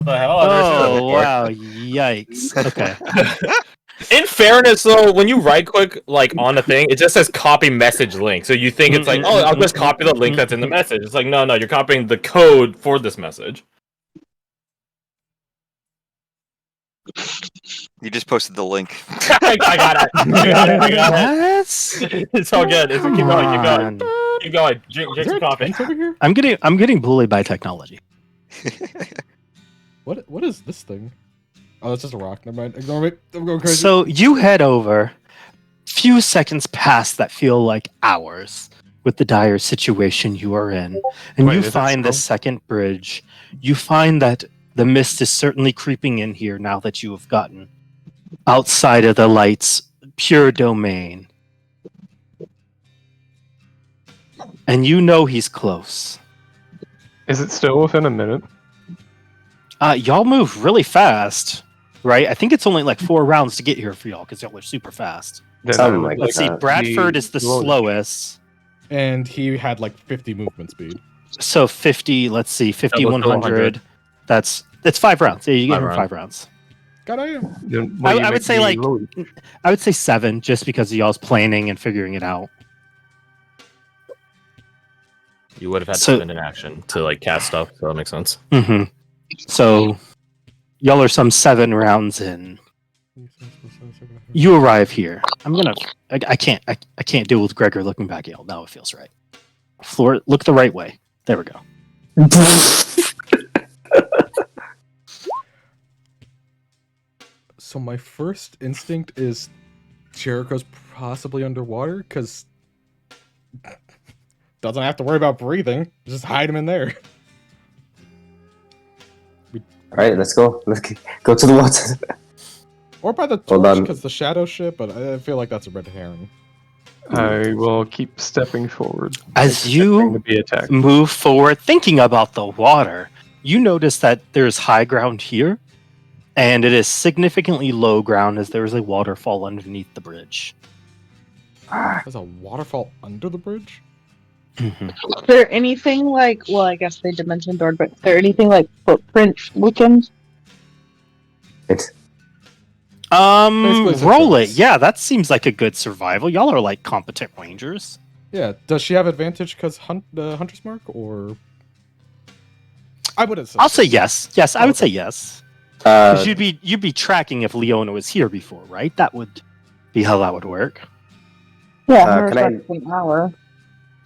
The hell? Oh, wow. Yikes. Okay. In fairness, though, when you right-click like on a thing, it just says "copy message link." So you think it's like, "Oh, I'll just copy the link that's in the message." It's like, no, you're copying the code for this message. You just posted the link. I got it. What? It's all good. Keep going. Keep going. Drink some coffee. Over here? I'm getting bullied by technology. What is this thing? Oh, that's just a rock. Never mind. Ignore me. I'm going crazy. So you head over. Few seconds pass that feel like hours with the dire situation you are in, and Wait, you is it find the still? second bridge. You find that the mist is certainly creeping in here now that you have gotten outside of the light's pure domain, and you know he's close. Is it still within a minute? Y'all move really fast, right? I think it's only like 4 rounds to get here for y'all because y'all are super fast. Then Something I would like Let's see, that. Bradford is the slowest. slowest. And he had like 50 movement speed. So 50, let's see, 50, Double to 100. That's 5 rounds. Yeah, you get 5 him rounds. 5 rounds. God, I am. Then will you I would make say, me like- load? I would say 7 just because of y'all's planning and figuring it out. You would have had to So- spend an action to like cast stuff, so that makes sense. Mm-hmm. So y'all are some 7 rounds in. You arrive here. I can't deal with Gregor looking back at y'all. Now it feels right. Floor, look the right way. There we go. So my first instinct is Jericho's possibly underwater because doesn't have to worry about breathing. Just hide him in there. All right, let's go. Let's go to the water. Or by the Hold torch on. because the shadow ship, but I feel like that's a red herring. I will keep stepping forward. As Expecting you to be attacked. move forward, thinking about the water, you notice that there's high ground here, and it is significantly low ground as there is a waterfall underneath the bridge. There's a waterfall under the bridge? Mhm. Is there anything like, well, I guess they dimension door, but is there anything like footprint looking? Basically, it's a Roll it. choice. Yeah, that seems like a good survival. Y'all are like competent rangers. Yeah. Does she have advantage because Hunter's Mark, or I would have said. I'll say yes. Yes, I would say yes. 'Cause you'd be tracking if Leona was here before, right? That would be how that would work. Yeah, Uh, there's can I- like an hour.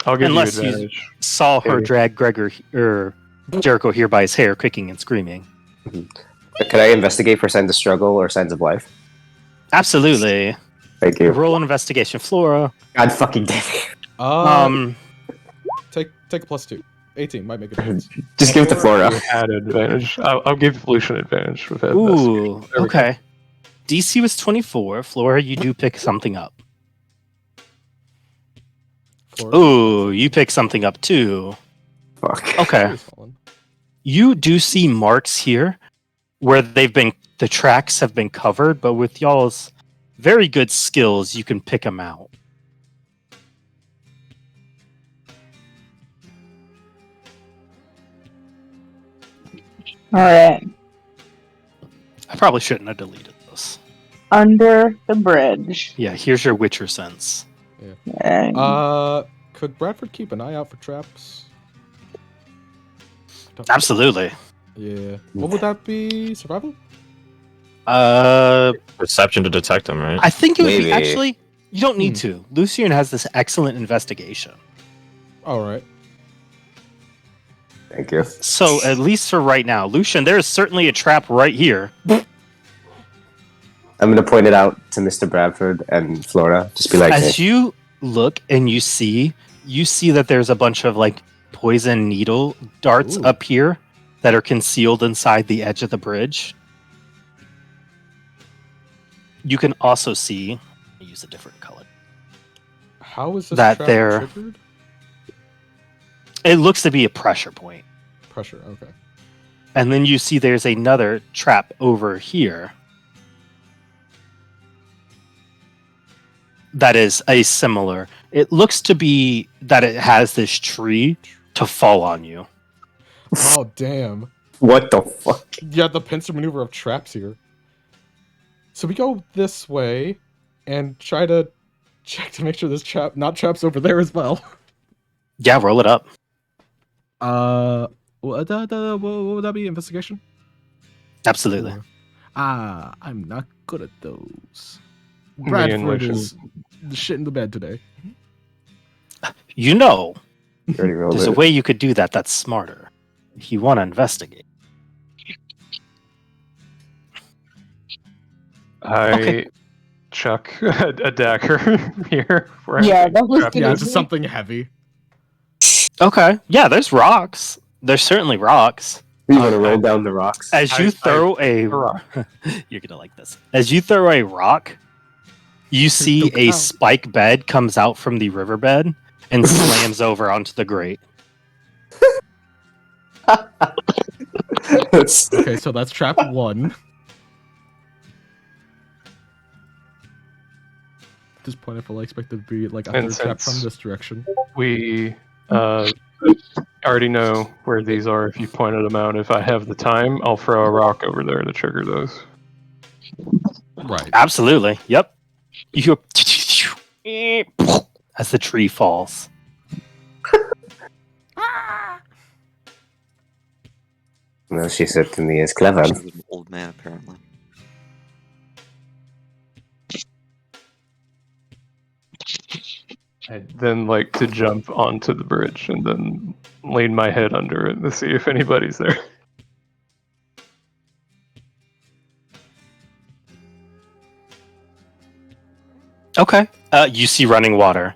I'll give Unless you you- advantage. Saw her Maybe. drag Gregor or Jericho here by his hair, kicking and screaming. Can I investigate for signs of struggle or signs of life? Absolutely. Thank you. Roll an investigation, Flora. God fucking damn it. Take a +2. 18 might make a difference. Just give it to Flora. You had advantage. I'll give Lucian advantage with that. Ooh, There we go. okay. DC was 24. Flora, you do pick something up. Flora. Ooh, you pick something up too. Fuck. Okay. Flora's fallen. You do see marks here where the tracks have been covered, but with y'all's very good skills, you can pick them out. All right, I probably shouldn't have deleted this. under the bridge. Yeah, here's your Witcher sense. And Could Bradford keep an eye out for traps? Absolutely. Yeah. What would that be? Survival? Perception to detect them, right? I think it would be Maybe. actually. You don't need to. Lucian has this excellent investigation. All right. Thank you. So at least for right now, Lucian, there is certainly a trap right here. I'm gonna point it out to Mr. Bradford and Flora. Just be like, As hey, you look and you see that there's a bunch of like poison needle darts Ooh. up here that are concealed inside the edge of the bridge. You can also see, I'll use a different color. How is this That trap there- triggered? It looks to be a pressure point. Pressure. Okay. And then you see there's another trap over here that is a similar. It looks to be that it has this tree to fall on you. Oh damn. What the fuck? Yeah, the pincer maneuver of traps here. So we go this way and try to check to make sure there's not traps over there as well. Yeah, roll it up. What would that be? Investigation? Absolutely. I'm not good at those. Me Bradford and is the shit in the bed today. You know, You already rolled there's a it. way you could do that that's smarter. If you want to investigate. I Okay. chuck a dagger here. where I Yeah, think that was trap gonna Yeah, is. just something heavy. Okay. Yeah, there's rocks. There's certainly rocks. You want to roll down the rocks? As you throw a rock. you're gonna like this. As you throw a rock, you see Don't a count. spike bed comes out from the riverbed and slams over onto the grate. That's- Okay, so that's trap 1. At this point, I fully expect there to be like a And third trap since- from this direction. We already know where these are if you pointed them out. If I have the time, I'll throw a rock over there to trigger those. Right. Absolutely. Yep. You hear as the tree falls. Well, she certainly is clever. She's an old man, apparently. I'd then like to jump onto the bridge and then lean my head under it to see if anybody's there. Okay. You see running water.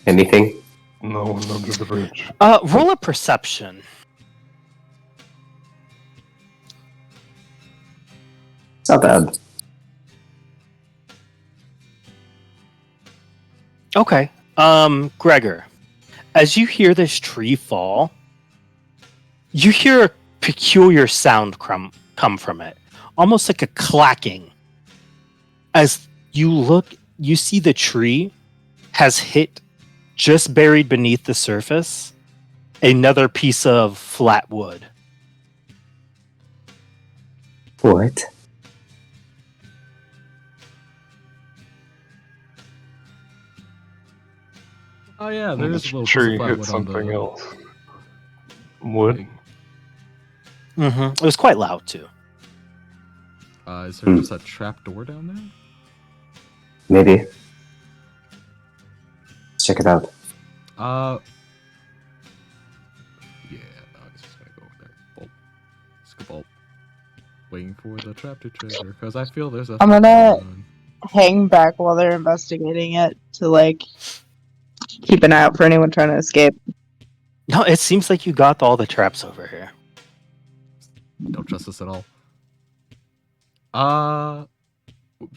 Anything? No one under the bridge. Roll a perception. It's not bad. Okay. Gregor, as you hear this tree fall, you hear a peculiar sound come from it, almost like a clacking. As you look, you see the tree has hit, just buried beneath the surface, another piece of flat wood. What? Oh yeah, there is a little Sure, piece you of hit plywood on something the... else. Wood. It was quite loud too. Is there just a trap door down there? Maybe. Let's check it out. Yeah, no, I was just gonna go over there. Bolt. Skabolt. Waiting for the trap to trigger, because I feel there's a... I'm gonna- thing going Hang back while they're investigating it to like keep an eye out for anyone trying to escape. No, it seems like you got all the traps over here. on. Don't trust this at all.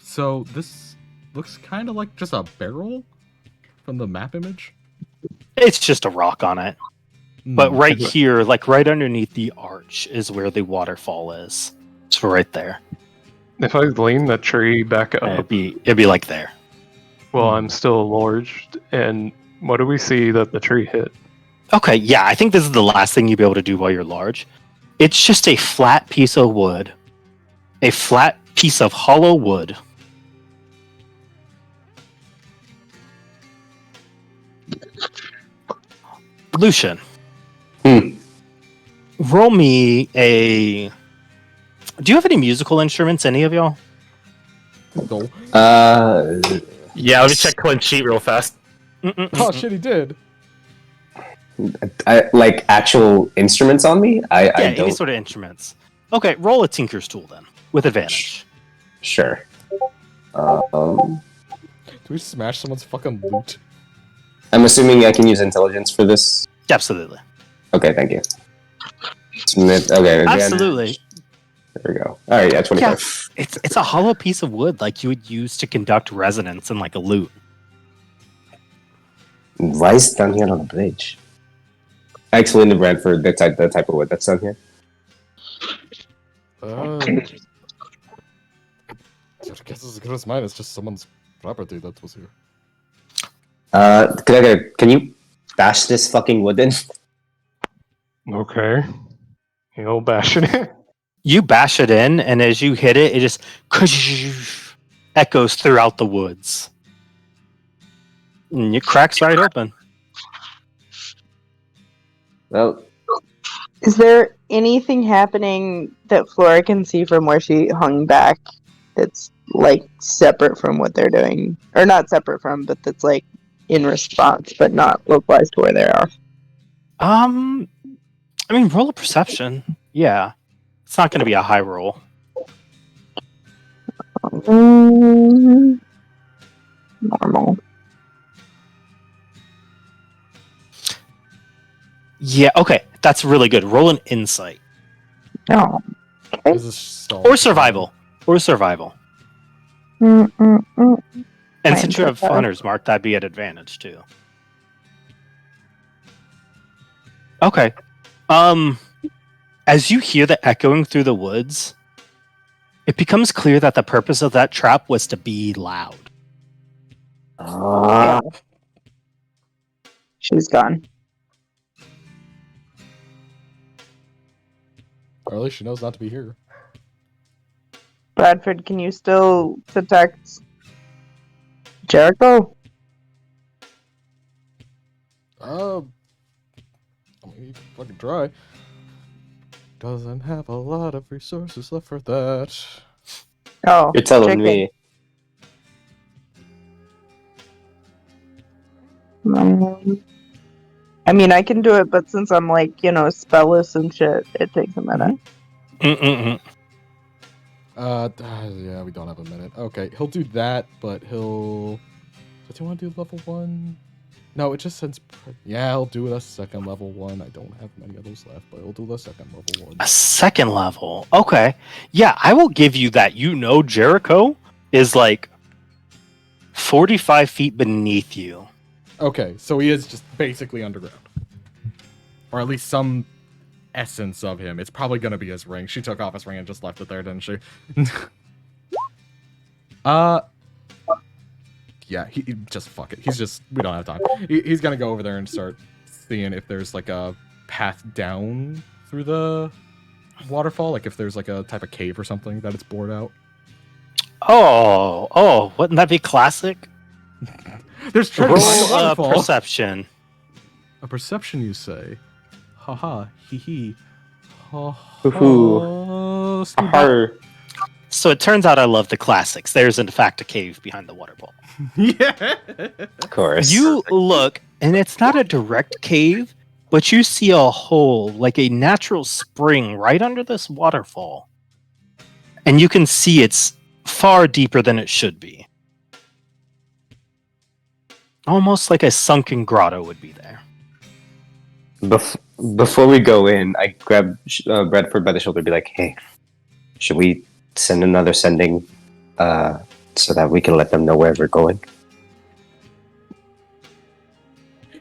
So this looks kind of like just a barrel from the map image. It's just a rock on it. But Hmm. right here, like right underneath the arch, is where the waterfall is. So right there. If I lean the tree back It'd up, be like there. well, I'm still lodged, and what do we see that the tree hit? Okay, yeah, I think this is the last thing you'll be able to do while you're large. It's just a flat piece of wood. A flat piece of hollow wood. Lucian. Roll me a... Do you have any musical instruments, any of y'all? No. Yeah, let me check Clint's sheet real fast. Oh shit, he did. I like actual instruments on me. I Yeah, any don't. sort of instruments. Okay, roll a Tinker's Tool then, with advantage. Sure. Do we smash someone's fucking loot? I'm assuming I can use intelligence for this. Absolutely. Okay, thank you. Smith. Okay. advantage. Absolutely. There we go. All right. Yeah, 25. It's a hollow piece of wood like you would use to conduct resonance in like a lute. Why is it down here on the bridge? I explained to Bradford the type of wood that's down here. I guess as good as mine. It's just someone's property that was here. Can you bash this fucking wood in? Okay. He'll bash it in. You bash it in, and as you hit it, it just echoes throughout the woods. And it cracks right open. Well, Is there anything happening that Flora can see from where she hung back that's like separate from what they're doing? Or not separate from, but that's like in response, but not localized to where they are. I mean, roll a perception. Yeah. It's not going to be a high roll. Normal. Yeah, okay. That's really good. Roll an insight. No. This is stall. Or survival. Or survival. And since you have Hunter's Mark, that'd be at advantage too. Okay. As you hear the echoing through the woods, it becomes clear that the purpose of that trap was to be loud. She's gone. Or at least she knows not to be here. Bradford, can you still detect Jericho? I mean, you can fucking try. Doesn't have a lot of resources left for that. Oh, you're telling chicken. me. I mean, I can do it, but since I'm like, spellless and shit, it takes a minute. Yeah, we don't have a minute. Okay, he'll do that, but he'll... Does he want to do level 1? No, it just sends... Yeah, he'll do a second level 1. I don't have many of those left, but he'll do the second level 1. A second level? Okay. Yeah, I will give you that. Jericho is like 45 feet beneath you. Okay, so he is just basically underground. Or at least some essence of him. It's probably going to be his ring. She took off his ring and just left it there, didn't she? Yeah, he just fuck it. We don't have time. He's gonna go over there and start seeing if there's like a path down through the waterfall, like if there's like a type of cave or something that it's bored out. Oh, wouldn't that be classic? There's treasure behind the Roll waterfall. perception. A perception, you say? Haha, hee hee. Ha Hoo-hoo. ha. Arr. So it turns out I love the classics. There's in fact a cave behind the waterfall. Yeah. Of course. You look, and it's not a direct cave, but you see a hole, like a natural spring, right under this waterfall. And you can see it's far deeper than it should be. Almost like a sunken grotto would be there. Before we go in, I grab Bradford by the shoulder and be like, hey, should we send another sending so that we can let them know where we're going?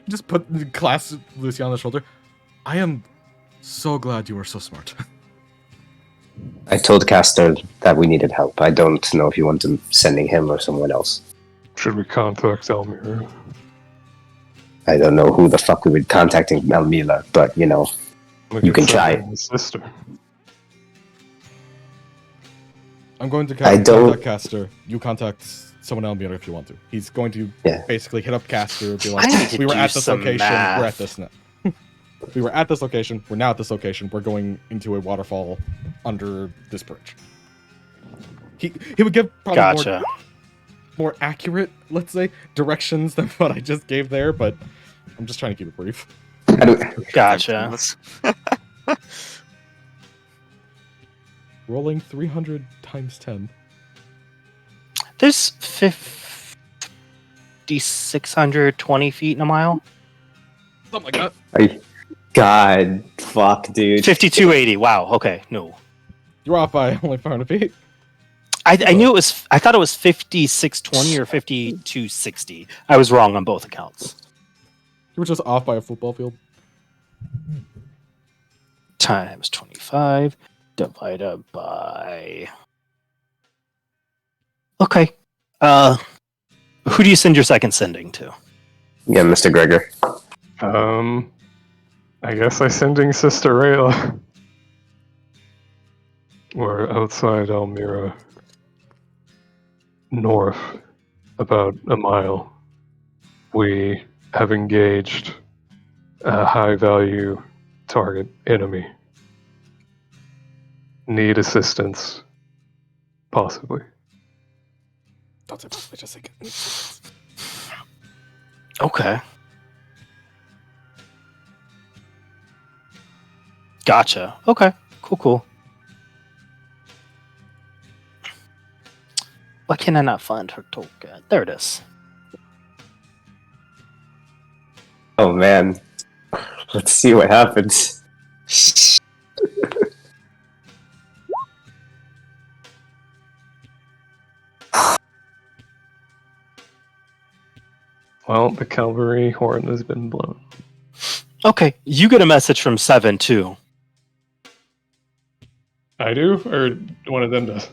Just put the class Lucy on the shoulder. I am so glad you were so smart. I told Castor that we needed help. I don't know if you want him sending him or someone else. Should we contact Elmira? I don't know who the fuck we would contacting Elmila, but you We can send try. his sister. I'm going to I don't- contact Castor. You contact someone else if you want to. He's going to basically hit up Castor and be I need like, to we were do at this some location, math. we're at this now. We were at this location, we're now at this location, we're going into a waterfall under this bridge. He would give probably Gotcha. more accurate, let's say, directions than what I just gave there, but I'm just trying to keep it brief. Gotcha. Rolling 300 times 10. There's 5,620 feet in a mile. Something like that. God, fuck, dude. 5,280. Wow. Okay. No. You're off by only 500 feet. I knew it was. I thought it was 5,620 or 5,260. I was wrong on both accounts. You were just off by a football field. Times 25 divided by. Okay. Who do you send your second sending to? Yeah, Mr. Gregor. I guess I'm sending Sister Rayla. We're outside Elmira, north, about a mile. We have engaged a high-value target enemy. Need assistance, possibly. Don't say possibly, just say Okay. Gotcha. Okay. Cool. Why can I not find her token? There it is. Oh man. Let's see what happens. Well, the cavalry horn has been blown. Okay, you get a message from 7 too. I do, or one of them does?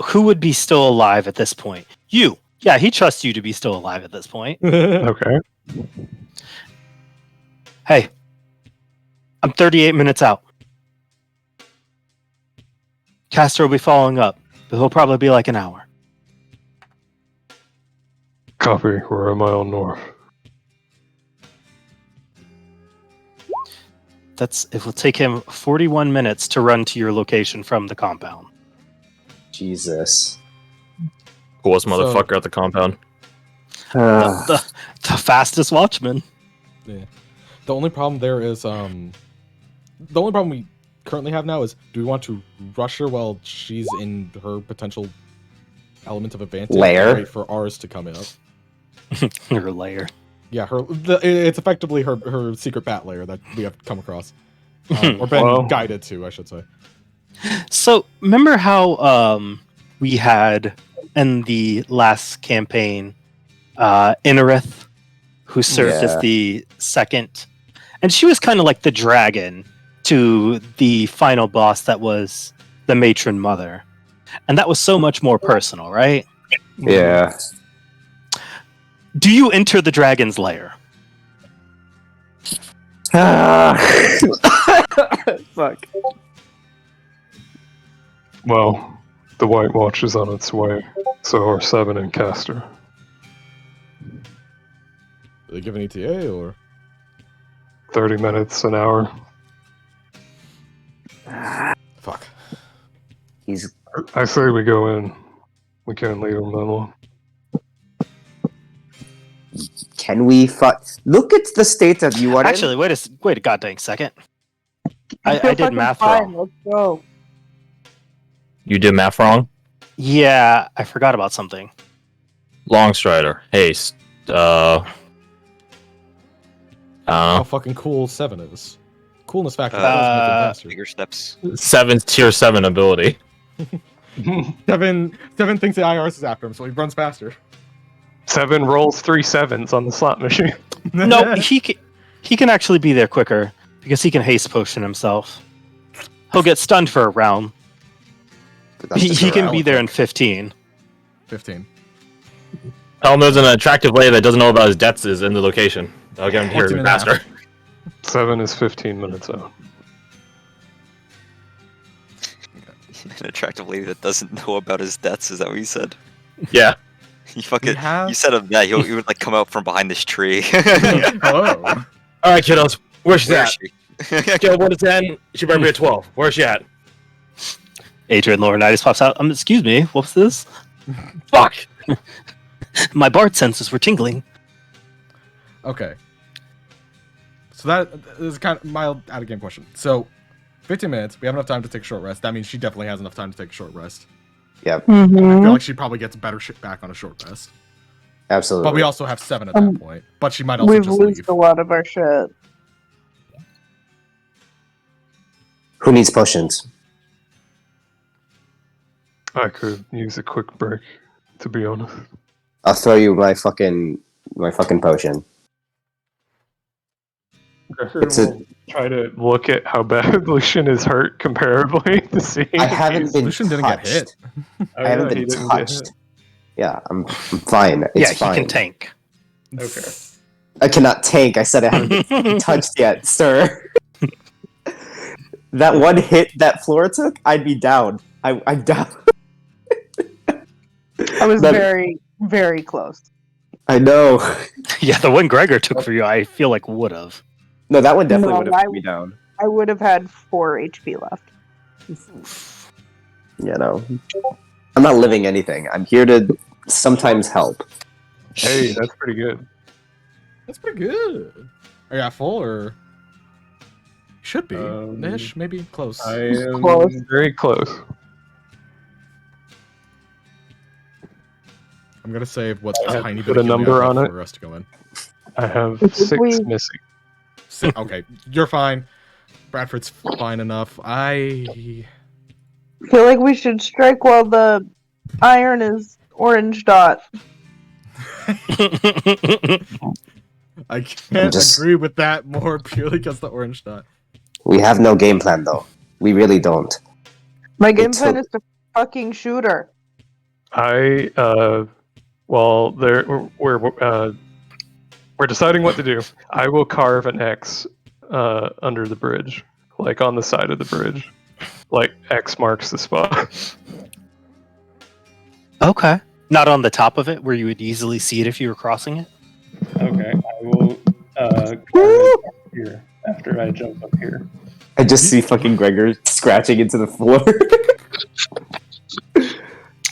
Who would be still alive at this point? You. Yeah, he trusts you to be still alive at this point. Okay. Hey, I'm 38 minutes out. Castor will be following up, but he'll probably be like an hour. Copy. We're a mile north. It will take him 41 minutes to run to your location from the compound. Jesus. Coolest motherfucker at the compound. The fastest watchman. Yeah. The only problem there is the only problem we currently have now is, do we want to rush her while she's in her potential element of advantage? Lair? Or wait for ours to come up. Her lair. Yeah, it's effectively her secret bat lair that we have come across, or been Well. guided to, I should say. So, remember how we had in the last campaign Inarith, who served as Yeah. the second, and she was kind of like the dragon to the final boss that was the matron mother, and that was so much more personal, right? Yeah. Do you enter the dragon's lair? Fuck. Well, the White Watch is on its way. So are 7 and Castor. Do they give an ETA or? 30 minutes, an hour. Fuck. He's I say we go in. We can't leave them that long. Can we look at the state that you are Actually, wait a goddamn second. I did fucking math fine, wrong. Let's go. You did math wrong. Yeah, I forgot about something. Longstrider, haste. I don't How know. fucking cool 7 is. Coolness factor. Bigger steps. 7's tier 7 ability. Seven thinks the IRS is after him, so he runs faster. 7 rolls 3 7s on the slot machine. No, he can actually be there quicker because he can haste potion himself. He'll get stunned for a round. He can be there in 15. 15. Tell him there's an attractive lady that doesn't know about his debts is in the location. I'll get him here 14 and a half. faster. 7 is 15 minutes out. An attractive lady that doesn't know about his debts, is that what you said? Yeah. You fucking, have- you said him that, he would like come out from behind this tree. Hello. All right, kiddos. Where's she Where at? is she? Scale 1 to 10. She better be a 12. Where's she at? Adrian Laurinaitis pops out. Excuse me, what's this? Fuck. My bard senses were tingling. Okay. So that is kind of mild out of game question. So, 15 minutes. We have enough time to take a short rest. That means she definitely has enough time to take a short rest. Yep, I Mm-hmm. feel like she probably gets better shit back on a short rest. absolutely. But we also have 7 at that point. But she might also We've just lost leave. a lot of our shit. Who needs potions? I could use a quick break, to be honest. I'll throw you my fucking potion. Gregor It's a- will try to look at how bad Lucian is hurt comparably to see. I if haven't he's- been Lucian didn't get touched. hit. Oh, I haven't yeah, he been didn't get touched. hit. Yeah, I'm fine. It's Yeah, he fine. can tank. Okay. I cannot tank. I said I haven't been touched yet, sir. That one hit that Flora took, I'd be down. I'm down. I was That- very, very close. I know. Yeah, the one Gregor took for you, I feel like would have. No, that one definitely No, would have put me down. I would have had 4 HP left. You know, I'm not living anything. I'm here to sometimes help. Hey, that's pretty good. That's pretty good. Are you at full or should be? Ish, maybe close. I am Close. very close. I'm gonna save what's I have tiny to bit put of a healing number I have on for it. the rest to go in. I have If 6 we- missing. Okay, you're fine. Bradford's fine enough. I feel like we should strike while the iron is orange dot. can't Just- agree with that more purely because the orange dot. We have no game plan, though. We really don't. My game It's plan so- is to fucking shoot her. Well, we're deciding what to do. I will carve an X under the bridge, like on the side of the bridge, like X marks the spot. Okay. Not on the top of it, where you would easily see it if you were crossing it? Okay, I will carve it here after I jump up here. I just see fucking Gregor scratching into the floor.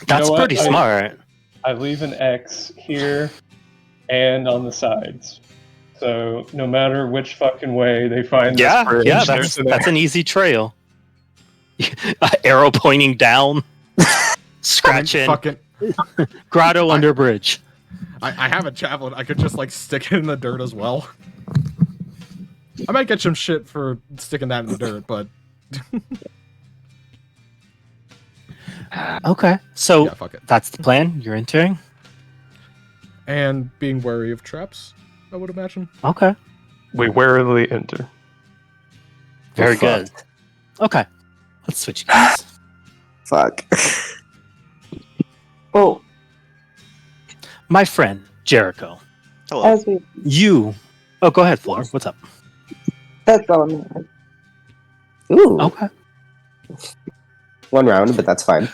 That's what? pretty smart. I leave an X here and on the sides. So no matter which fucking way they find Yeah, this bridge, yeah, there's that's an easy trail. Arrow pointing down, scratching, Fucking, grotto under bridge. I have a javelin. I could just like stick it in the dirt as well. I might get some shit for sticking that in the dirt, but Okay, so yeah, fuck it. that's the plan. You're entering. And being wary of traps, I would imagine. Okay, we warily enter. very Fuck. good. Okay, let's switch gears. Fuck. Oh, My friend Jericho, Hello. as we. you. Oh, go ahead, Floor. What's up? That's all I'm gonna. Ooh. Okay. One round, but that's fine.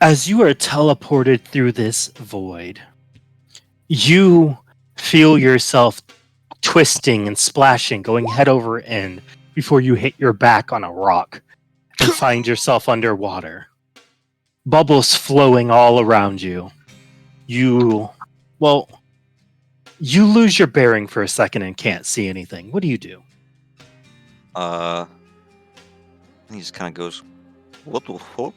As you are teleported through this void, you feel yourself twisting and splashing, going head over end before you hit your back on a rock and find yourself underwater. Bubbles flowing all around you. You lose your bearing for a second and can't see anything. What do you do? He just kind of goes, what the fuck?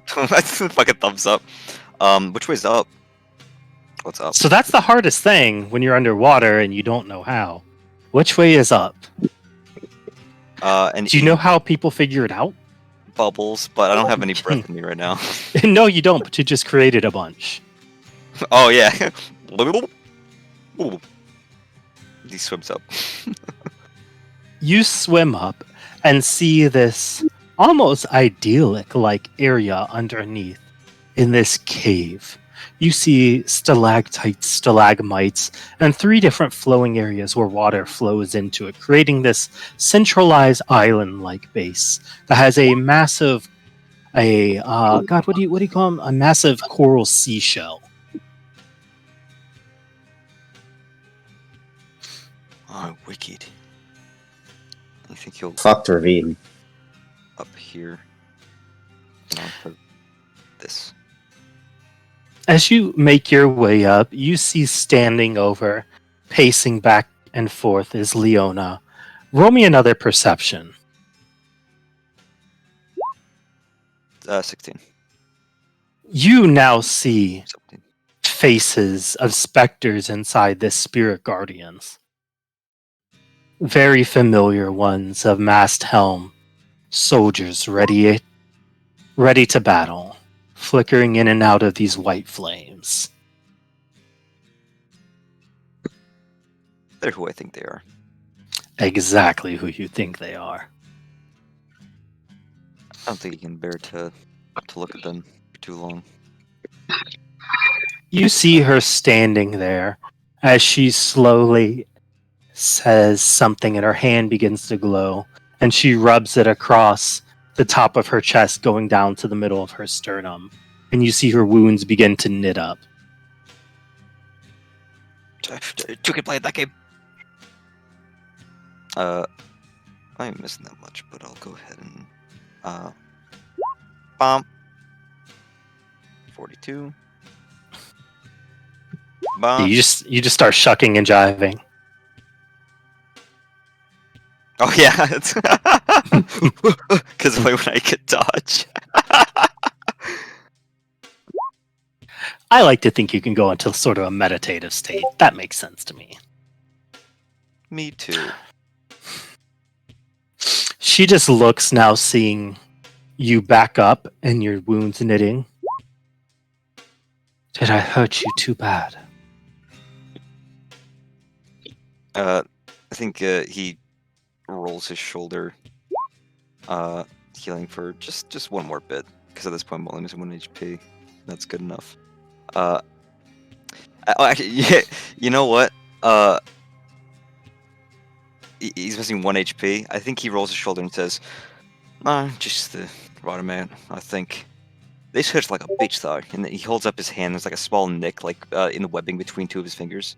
Fucking thumbs up. Which way's up? What's up? So that's the hardest thing when you're underwater and you don't know how. Which way is up? And Do you know how people figure it out? bubbles, but I don't have any breath in me right now. No, you don't, but you just created a bunch. Oh yeah. He swims up. You swim up and see this almost idyllic like area underneath in this cave. You see stalactites, stalagmites, and 3 different flowing areas where water flows into it, creating this centralized island-like base that has a massive, God, what do you call them? A massive coral seashell. Oh, wicked. I think he'll Fucked ravine. up here. And I'll put this. As you make your way up, you see standing over, pacing back and forth is Leona. Roll me another perception. 16. You now see 17. faces of specters inside this spirit guardians. Very familiar ones of masked helm, soldiers ready to battle, flickering in and out of these white flames. They're who I think they are. Exactly who you think they are. I don't think you can bear to look at them for too long. You see her standing there as she slowly says something and her hand begins to glow, and she rubs it across the top of her chest, going down to the middle of her sternum. And you see her wounds begin to knit up. Two can play that game. I ain't missing that much, but I'll go ahead and bomb. 42. Bomb. You just start shucking and jiving. Oh yeah, because of the way when I could dodge. I like to think you can go into sort of a meditative state. That makes sense to me. Me too. She just looks now, seeing you back up and your wounds knitting. Did I hurt you too bad? I think he rolls his shoulder, healing for just one more bit, because at this point I'm only missing 1 HP. That's good enough. Actually, yeah, you know what? He's missing 1 HP. I think he rolls his shoulder and says, just the right amount, I think. This hurts like a bitch, though. And he holds up his hand. There's like a small nick, like in the webbing between two of his fingers.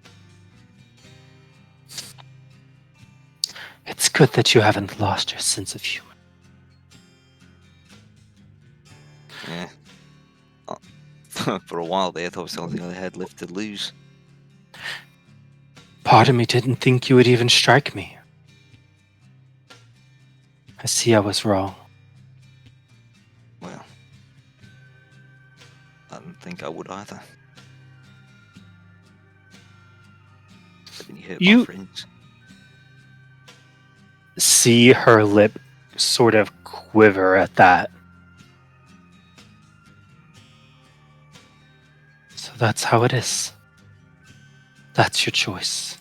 It's good that you haven't lost your sense of humor. Yeah. For a while there, I thought it was the only thing I had left to lose. Part of me didn't think you would even strike me. I see I was wrong. Well, I didn't think I would either. But then you hurt my friends. See her lip sort of quiver at that. So that's how it is. That's your choice.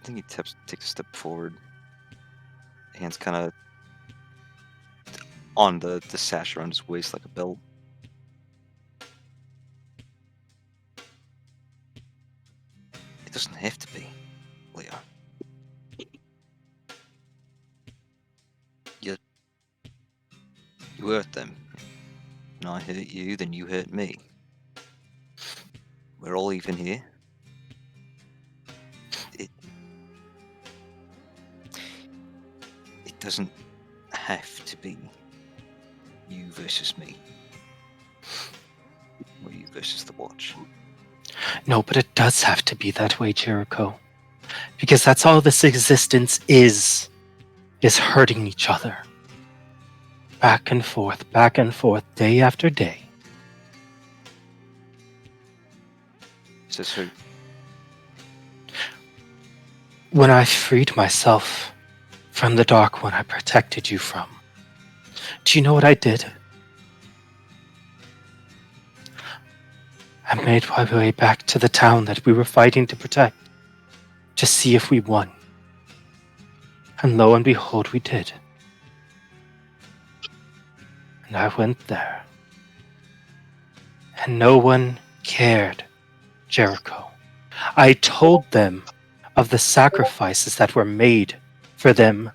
I think he takes a step forward. Hands kind of on the sash around his waist like a belt. It doesn't have to be, Leo. You hurt them. And I hurt you, then you hurt me. We're all even here. It doesn't have to be you versus me. Or you versus the watch. No, but it does have to be that way, Jericho. Because that's all this existence is hurting each other. Back and forth, day after day. Says who? When I freed myself from the dark one I protected you from, do you know what I did? I made my way back to the town that we were fighting to protect, to see if we won. And lo and behold, we did. And I went there. And no one cared, Jericho. I told them of the sacrifices that were made for them.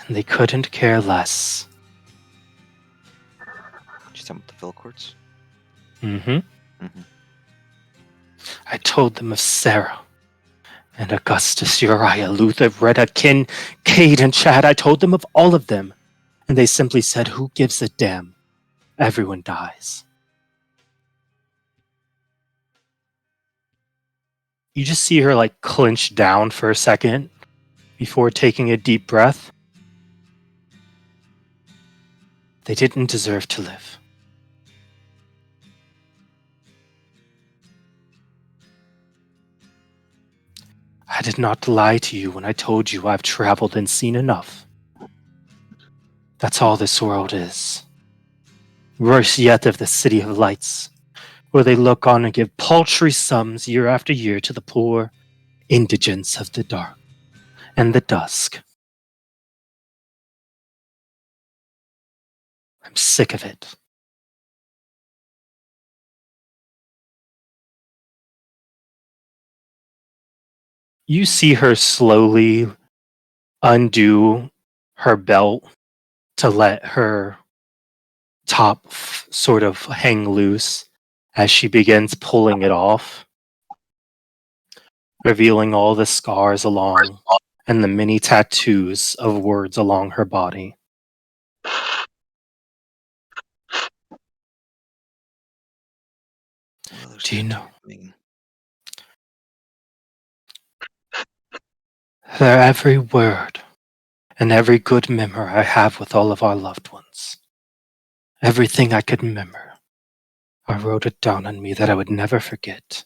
And they couldn't care less. Just talking about the Vilcourts? Mm-hmm. I told them of Sarah and Augustus, Uriah, Luther, Retta, Cade, and Chad. I told them of all of them. And they simply said, who gives a damn? Everyone dies. You just see her like clench down for a second before taking a deep breath. They didn't deserve to live. I did not lie to you when I told you I've traveled and seen enough. That's all this world is. Worse yet of the City of Lights, where they look on and give paltry sums year after year to the poor indigents of the dark and the dusk. I'm sick of it. You see her slowly undo her belt to let her top sort of hang loose as she begins pulling it off, revealing all the scars along and the many tattoos of words along her body. What are those Do you know? tattoos mean? They're every word and every good memory I have with all of our loved ones. Everything I could remember. I wrote it down on me that I would never forget.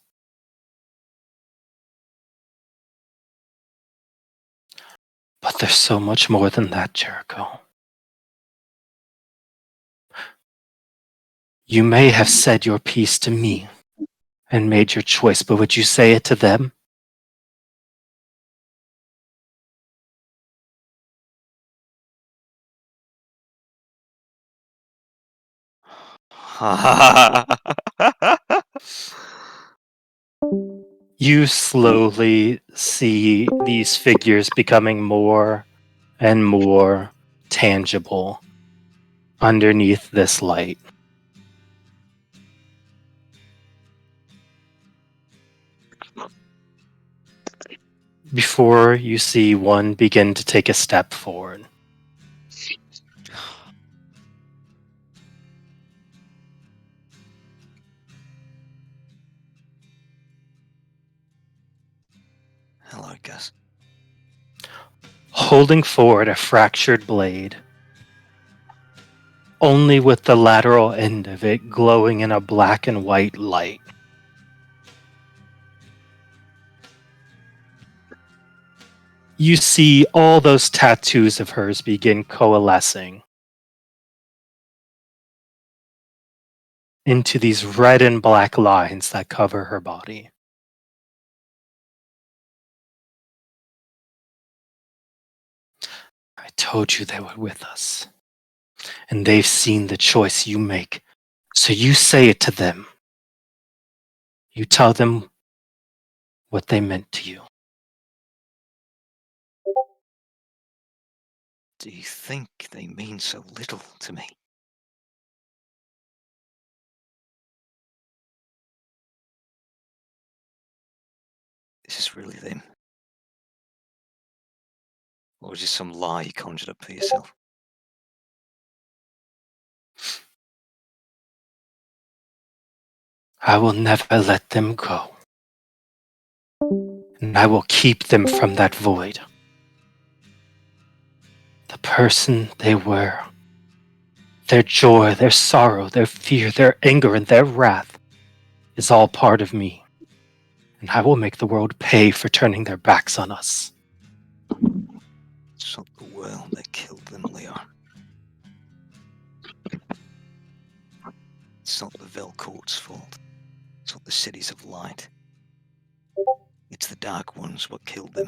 But there's so much more than that, Jericho. You may have said your piece to me and made your choice, but would you say it to them? You slowly see these figures becoming more and more tangible underneath this light. Before you see one begin to take a step forward. Hello, Gus. Holding forward a fractured blade, only with the lateral end of it glowing in a black and white light. You see all those tattoos of hers begin coalescing into these red and black lines that cover her body. I told you they were with us, and they've seen the choice you make, so you say it to them. You tell them what they meant to you. Do you think they mean so little to me? Is this really them? Or is this some lie you conjured up for yourself? I will never let them go, and I will keep them from that void. The person they were, their joy, their sorrow, their fear, their anger, and their wrath is all part of me. And I will make the world pay for turning their backs on us. It's not the world that killed them, Leon. It's not the Velcourt's fault. It's not the cities of light. It's the Dark Ones what killed them.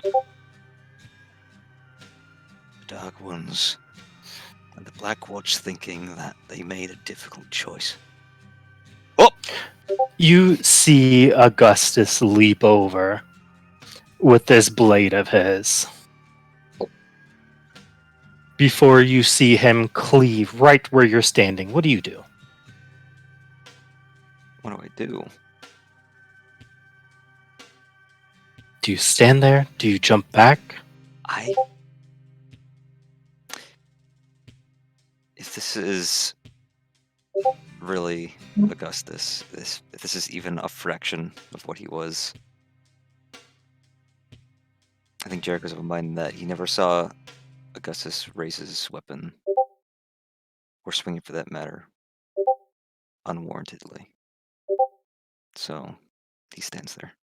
The Dark Ones and the Black Watch thinking that they made a difficult choice. Oh! You see Augustus leap over with this blade of his. Before you see him cleave right where you're standing, what do you do? What do I do? Do you stand there? Do you jump back? If this is really Augustus, if this is even a fraction of what he was, I think Jericho's of a mind that he never saw Augustus raise his weapon, or swing it for that matter, unwarrantedly. So, he stands there.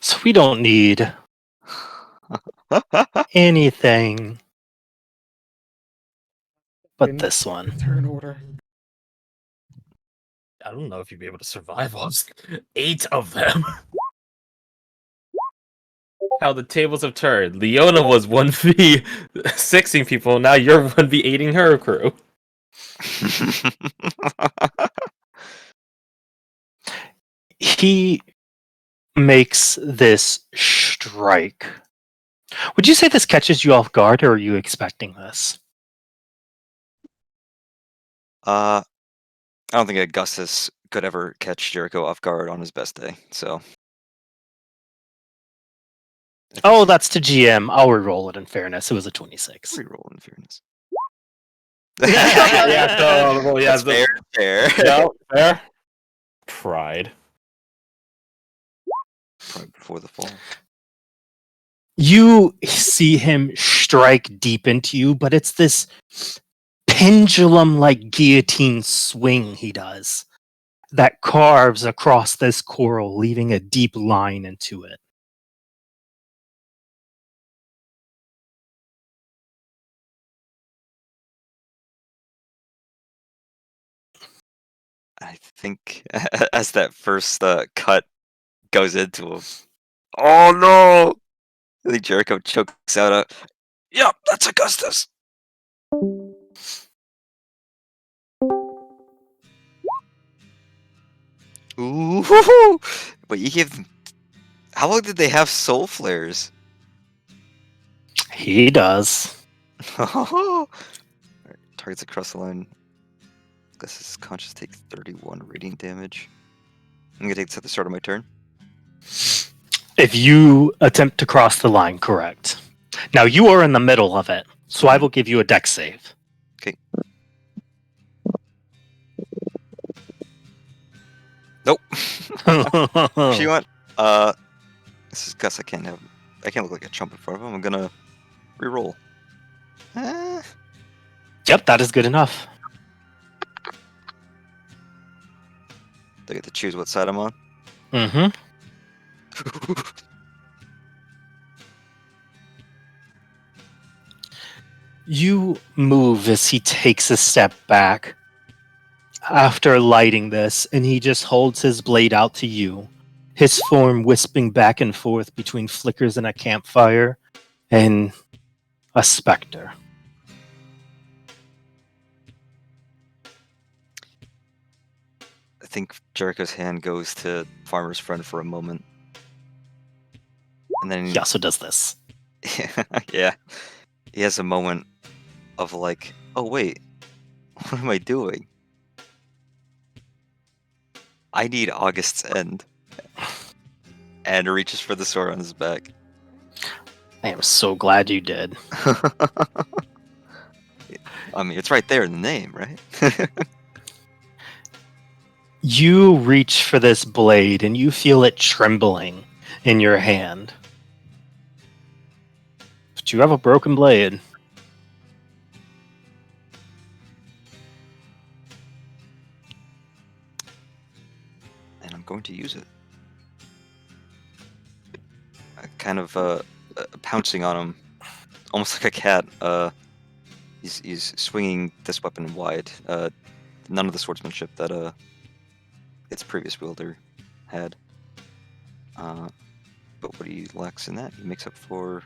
So we don't need anything but this one. Turn order. I don't know if you'd be able to survive on 8 of them. How the tables have turned. Leona was 1v6ing people, now you're 1v8ing her crew. He makes this strike. Would you say this catches you off guard, or are you expecting this? I don't think Augustus could ever catch Jericho off guard on his best day. So. I think Oh, he's that's to GM. I'll re-roll it in fairness. It was a 26. reroll in fairness. Yeah, so well, yeah, That's fair. Fair. yeah, fair. Pride. Right before the fall. You see him strike deep into you, but it's this pendulum like guillotine swing he does that carves across this coral, leaving a deep line into it. I think as that first cut goes into him. Oh no! I think Jericho chokes out a. Yep, that's Augustus. Ooh, hoo-hoo. But you give. How long did they have soul flares? He does. Alright, targets across the line. Augustus' conscious takes 31 radiant damage. I'm gonna take this at the start of my turn. If you attempt to cross the line, correct. Now you are in the middle of it, so I will give you a dex save. Nope. If you want, this is Gus. I can't look like a chump in front of him. I'm gonna reroll. Yep, that is good enough. I get to choose what side I'm on. Mm-hmm. You move as he takes a step back after lighting this, and he just holds his blade out to you, his form wisping back and forth between flickers in a campfire and a specter. I think Jericho's hand goes to Farmer's Friend for a moment. And then He also does this. yeah. He has a moment of like, oh wait, what am I doing? I need August's End. And reaches for the sword on his back. I am so glad you did. I mean, it's right there in the name, right? You reach for this blade and you feel it trembling in your hand. But you have a broken blade. And I'm going to use it. Kind of pouncing on him, almost like a cat. He's swinging this weapon wide. None of the swordsmanship that its previous wielder had. But what he lacks in that, he makes up for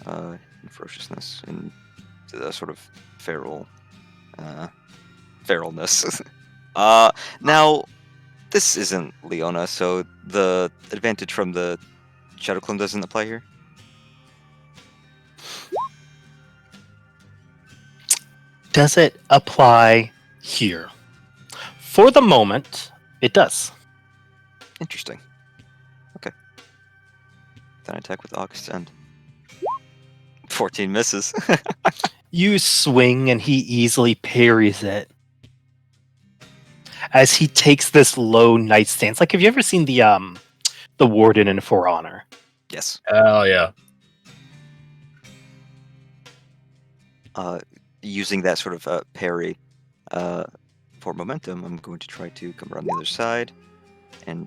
in ferociousness and sort of feralness. Now, this isn't Leona, so the advantage from the Shadow Clone doesn't apply here. Does it apply here? For the moment, it does. Interesting. Okay. Then I attack with August's End. 14 misses. You swing and he easily parries it. As he takes this low knight stance. Like, have you ever seen the Warden in For Honor? Yes. Hell yeah. Using that sort of parry for momentum, I'm going to try to come around the other side and